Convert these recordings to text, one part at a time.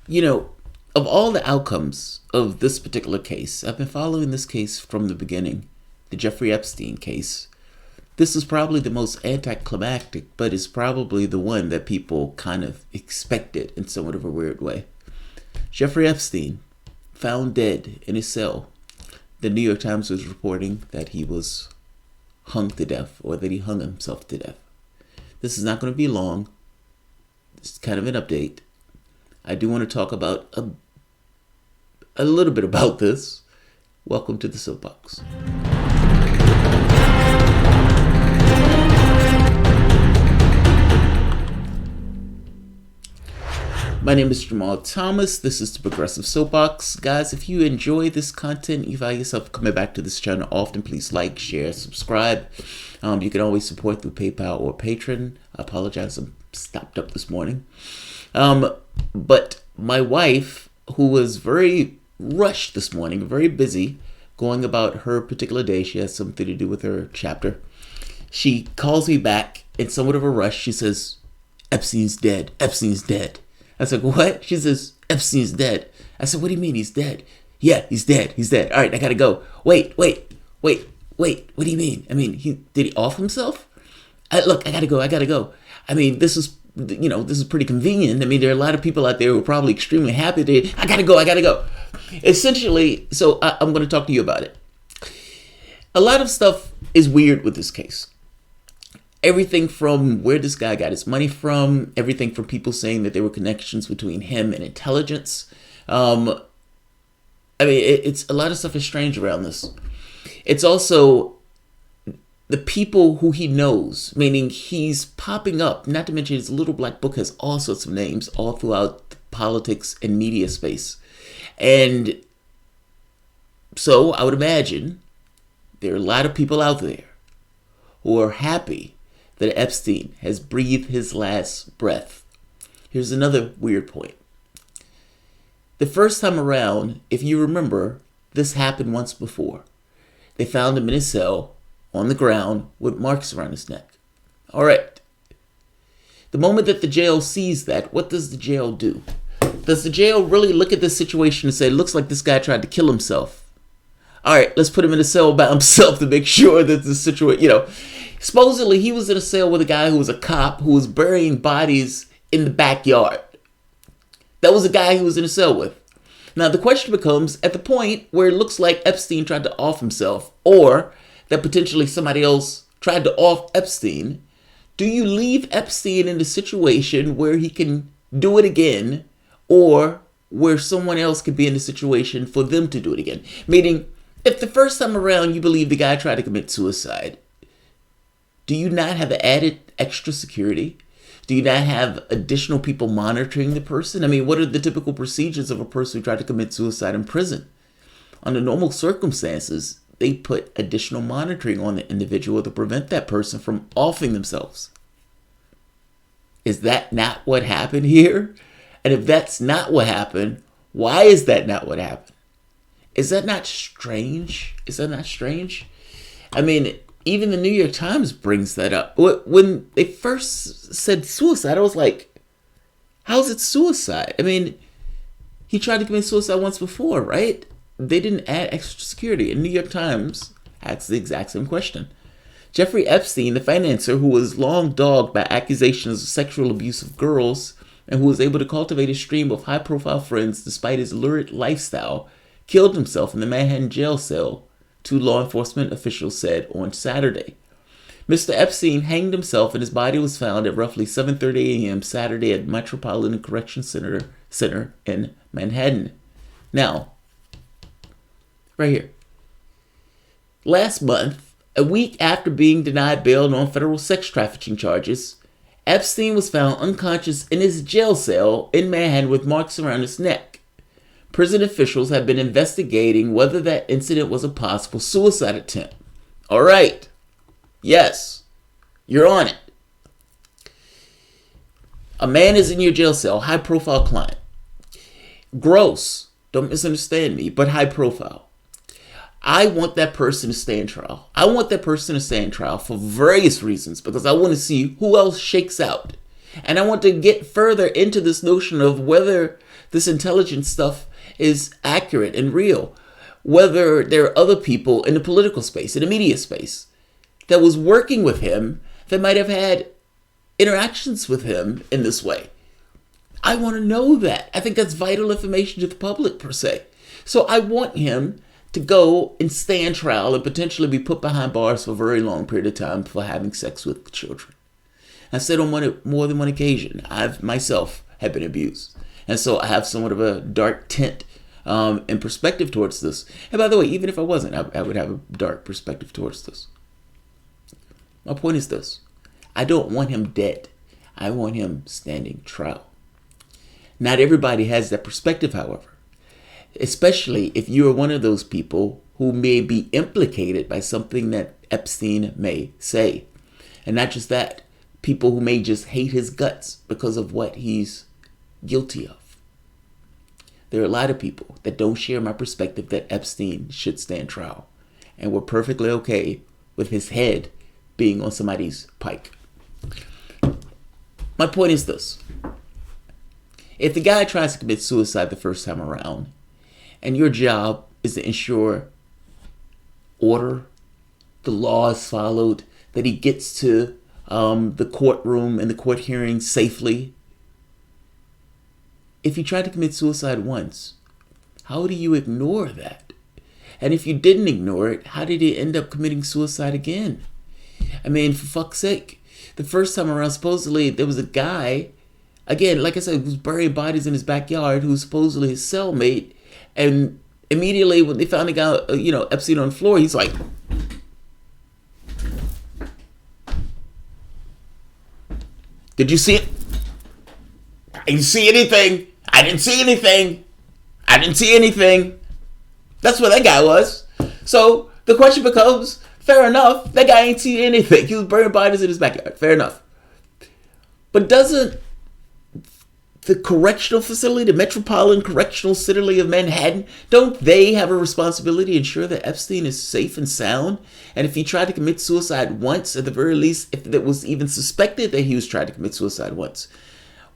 You know, of all the outcomes of this particular case, I've been following this case from the beginning, the Jeffrey Epstein case. This is probably the most anticlimactic, but it's probably the one that people kind of expected in somewhat of a weird way. Jeffrey Epstein, found dead in his cell. The New York Times was reporting that he was hung to death, or that he hung himself to death. This is not going to be long. It's kind of an update. I do want to talk about a little bit about this. Welcome to the Soapbox. My name is Jamarl Thomas. This is the Progressive Soapbox. Guys, if you enjoy this content, you find yourself coming back to this channel often, please like, share, subscribe. You can always support through PayPal or Patreon. I apologize, I'm stopped up this morning. But my wife, who was very rushed this morning, very busy, going about her particular day, she has something to do with her chapter. She calls me back in somewhat of a rush. She says, Epstein's dead. Epstein's dead. I said, what? She says, Epstein's dead. I said, what do you mean he's dead? Yeah, he's dead. He's dead. All right, I gotta go. Wait. What do you mean? I mean, did he off himself? Look, I gotta go. I mean, this is pretty convenient. I mean, there are a lot of people out there who are probably extremely happy that I gotta go. Essentially, so I'm going to talk to you about it. A lot of stuff is weird with this case. Everything from where this guy got his money from, everything from people saying that there were connections between him and intelligence. It's a lot of stuff is strange around this. It's also the people who he knows, meaning he's popping up, not to mention his little black book has all sorts of names all throughout the politics and media space. And so I would imagine there are a lot of people out there who are happy that Epstein has breathed his last breath. Here's another weird point. The first time around, if you remember, this happened once before. They found him in his cell on the ground with marks around his neck. All right. The moment that the jail sees that, what does the jail do? Does the jail really look at this situation and say, looks like this guy tried to kill himself? All right, let's put him in a cell by himself to make sure that the situation, supposedly he was in a cell with a guy who was a cop who was burying bodies in the backyard. That was the guy he was in a cell with. Now the question becomes, at the point where it looks like Epstein tried to off himself, or that potentially somebody else tried to off Epstein, do you leave Epstein in a situation where he can do it again, or where someone else could be in a situation for them to do it again? Meaning, if the first time around you believe the guy tried to commit suicide, do you not have added extra security? Do you not have additional people monitoring the person? I mean, what are the typical procedures of a person who tried to commit suicide in prison? Under normal circumstances, they put additional monitoring on the individual to prevent that person from offing themselves. Is that not what happened here? And if that's not what happened, why is that not what happened? Is that not strange? I mean, even the New York Times brings that up. When they first said suicide, I was like, how's it suicide? I mean, he tried to commit suicide once before, right? They didn't add extra security. And New York Times asks the exact same question. Jeffrey Epstein, the financier who was long dogged by accusations of sexual abuse of girls and who was able to cultivate a stream of high-profile friends despite his lurid lifestyle, killed himself in the Manhattan jail cell, two law enforcement officials said on Saturday. Mr. Epstein hanged himself and his body was found at roughly 7:30 a.m. Saturday at Metropolitan Correction Center in Manhattan. Now, right here. Last month, a week after being denied bail on federal sex trafficking charges, Epstein was found unconscious in his jail cell in Manhattan with marks around his neck. Prison officials have been investigating whether that incident was a possible suicide attempt. All right. Yes, you're on it. A man is in your jail cell, high-profile client. Gross. Don't misunderstand me, but high profile. I want that person to stay in trial. I want that person to stay in trial for various reasons, because I want to see who else shakes out. And I want to get further into this notion of whether this intelligence stuff is accurate and real. Whether there are other people in the political space, in the media space, that was working with him, that might have had interactions with him in this way. I want to know that. I think that's vital information to the public, per se. So I want him to go and stand trial and potentially be put behind bars for a very long period of time for having sex with children. I said on more than one occasion, I've myself have been abused. And so I have somewhat of a dark tint and perspective towards this. And by the way, even if I wasn't, I would have a dark perspective towards this. My point is this. I don't want him dead. I want him standing trial. Not everybody has that perspective, however. Especially if you are one of those people who may be implicated by something that Epstein may say. And not just that, people who may just hate his guts because of what he's guilty of. There are a lot of people that don't share my perspective that Epstein should stand trial. And we're perfectly okay with his head being on somebody's pike. My point is this. If the guy tries to commit suicide the first time around, and your job is to ensure order, the law is followed, that he gets to the courtroom and the court hearing safely. If you tried to commit suicide once, how do you ignore that? And if you didn't ignore it, how did he end up committing suicide again? I mean, for fuck's sake. The first time around, supposedly, there was a guy, again, like I said, who's burying bodies in his backyard, who's supposedly his cellmate. And immediately when they found the guy, Epstein on the floor, he's like, "Did you see it? I didn't see anything. I didn't see anything. I didn't see anything." That's what that guy was. So the question becomes, fair enough, that guy ain't seen anything. He was burning bodies in his backyard. Fair enough. But doesn't the correctional facility, the Metropolitan Correctional City of Manhattan, don't they have a responsibility to ensure that Epstein is safe and sound? And if he tried to commit suicide once, at the very least, if it was even suspected that he was trying to commit suicide once,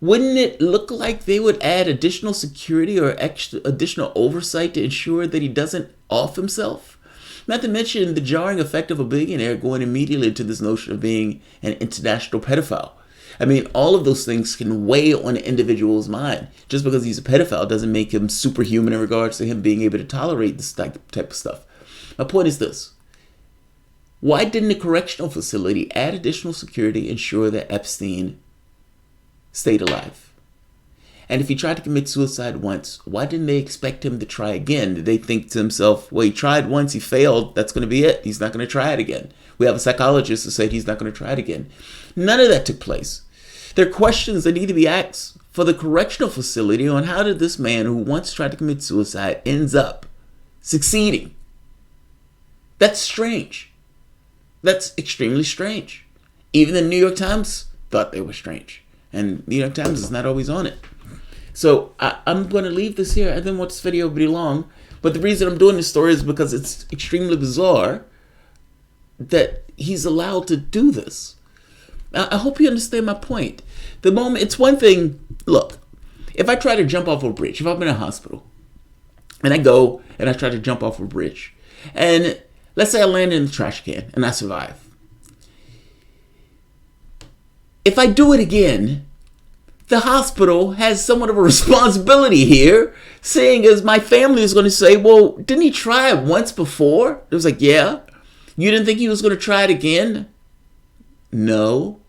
wouldn't it look like they would add additional security or additional oversight to ensure that he doesn't off himself? Not to mention the jarring effect of a billionaire going immediately to this notion of being an international pedophile. I mean, all of those things can weigh on an individual's mind. Just because he's a pedophile doesn't make him superhuman in regards to him being able to tolerate this type of stuff. My point is this. Why didn't the correctional facility add additional security to ensure that Epstein stayed alive? And if he tried to commit suicide once, why didn't they expect him to try again? Did they think to himself, well, he tried once, he failed, that's going to be it. He's not going to try it again. We have a psychologist who said he's not going to try it again. None of that took place. There are questions that need to be asked for the correctional facility on how did this man who once tried to commit suicide ends up succeeding. That's strange. That's extremely strange. Even the New York Times thought they were strange. And the New York Times is not always on it. So I'm going to leave this here. I didn't want this video to be long. But the reason I'm doing this story is because it's extremely bizarre that he's allowed to do this. I hope you understand my point. The moment, it's one thing, look, if I try to jump off a bridge, if I'm in a hospital, and I go and I try to jump off a bridge, and let's say I land in the trash can and I survive. If I do it again, the hospital has somewhat of a responsibility here, seeing as my family is going to say, well, didn't he try it once before? It was like, yeah. You didn't think he was going to try it again? No.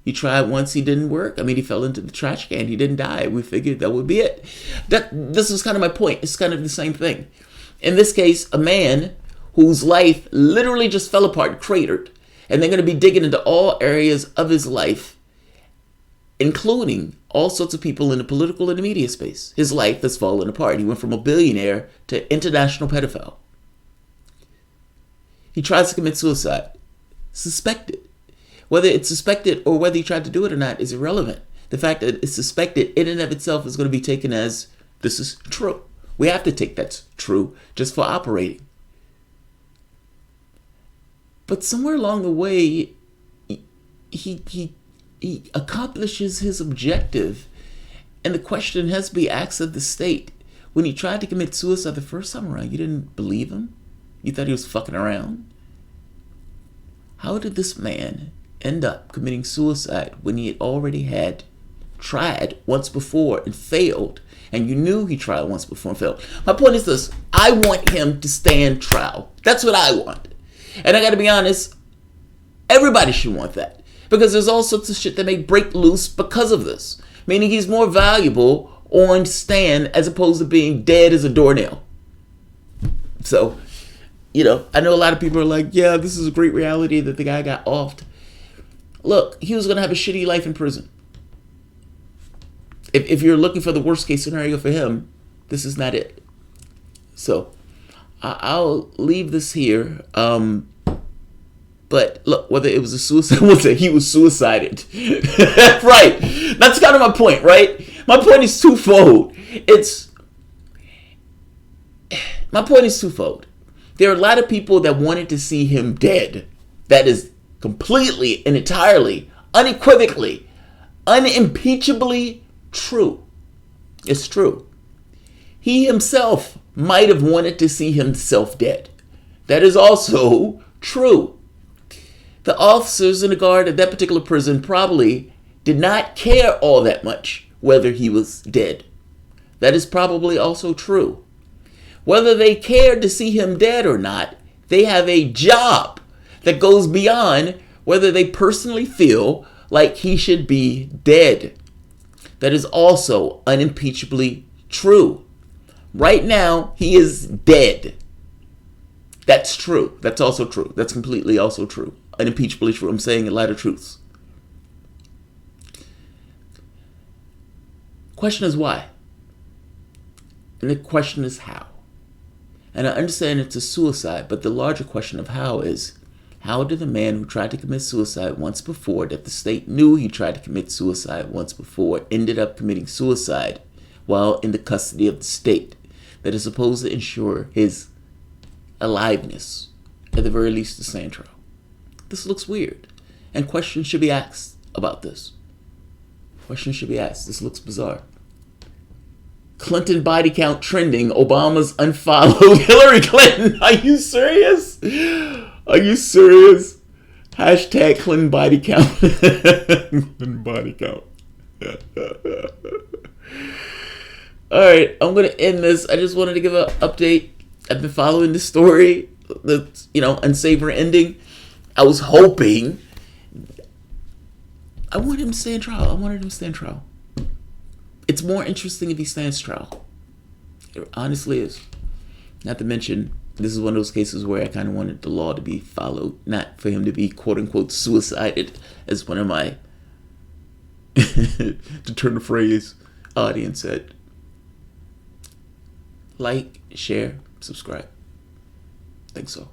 He tried once, he didn't work. I mean, he fell into the trash can. He didn't die. We figured that would be it. This is kind of my point. It's kind of the same thing. In this case, a man whose life literally just fell apart, cratered, and they're going to be digging into all areas of his life, including all sorts of people in the political and the media space. His life has fallen apart. He went from a billionaire to international pedophile. He tries to commit suicide. Suspected. Whether it's suspected or whether he tried to do it or not is irrelevant. The fact that it's suspected in and of itself is going to be taken as this is true. We have to take that's true just for operating. But somewhere along the way, he accomplishes his objective And the question has to be asked of the state. When he tried to commit suicide the first time around, you didn't believe him? You thought he was fucking around? How did this man end up committing suicide when he had already had tried once before and failed? And you knew he tried once before and failed. My point is this. I want him to stand trial. That's what I want. And I got to be honest, everybody should want that. Because there's all sorts of shit that may break loose because of this. Meaning he's more valuable on stand as opposed to being dead as a doornail. So, I know a lot of people are like, yeah, this is a great reality that the guy got offed. Look, he was going to have a shitty life in prison. If you're looking for the worst case scenario for him, this is not it. So, I'll leave this here. But look, whether it was a suicide, whether he was suicided. Right. That's kind of my point, right? My point is twofold. My point is twofold. There are a lot of people that wanted to see him dead. That is completely and entirely, unequivocally, unimpeachably true. It's true. He himself might have wanted to see himself dead. That is also true. The officers in the guard at that particular prison probably did not care all that much whether he was dead. That is probably also true. Whether they cared to see him dead or not, they have a job that goes beyond whether they personally feel like he should be dead. That is also unimpeachably true. Right now, he is dead. That's true. That's also true. That's completely also true. Unimpeachably true. I'm saying a lot of truths. Question is why? And the question is how? And I understand it's a suicide, but the larger question of how is, how did the man who tried to commit suicide once before, that the state knew he tried to commit suicide once before, ended up committing suicide while in the custody of the state that is supposed to ensure his aliveness, at the very least, to stand trial? This looks weird. And questions should be asked about this. Questions should be asked. This looks bizarre. Clinton body count trending. Obama's unfollowed Hillary Clinton. Are you serious? Are you serious? Hashtag Clinton body count. Clinton body count. Alright, I'm going to end this. I just wanted to give an update. I've been following the story. The, unsavory ending. I was hoping. I want him to stand trial. I wanted him to stand trial. It's more interesting if he stands trial. It honestly is. Not to mention, this is one of those cases where I kind of wanted the law to be followed, not for him to be quote-unquote suicided, as one of my, to turn the phrase, audience said. Like, share, subscribe. Thanks all.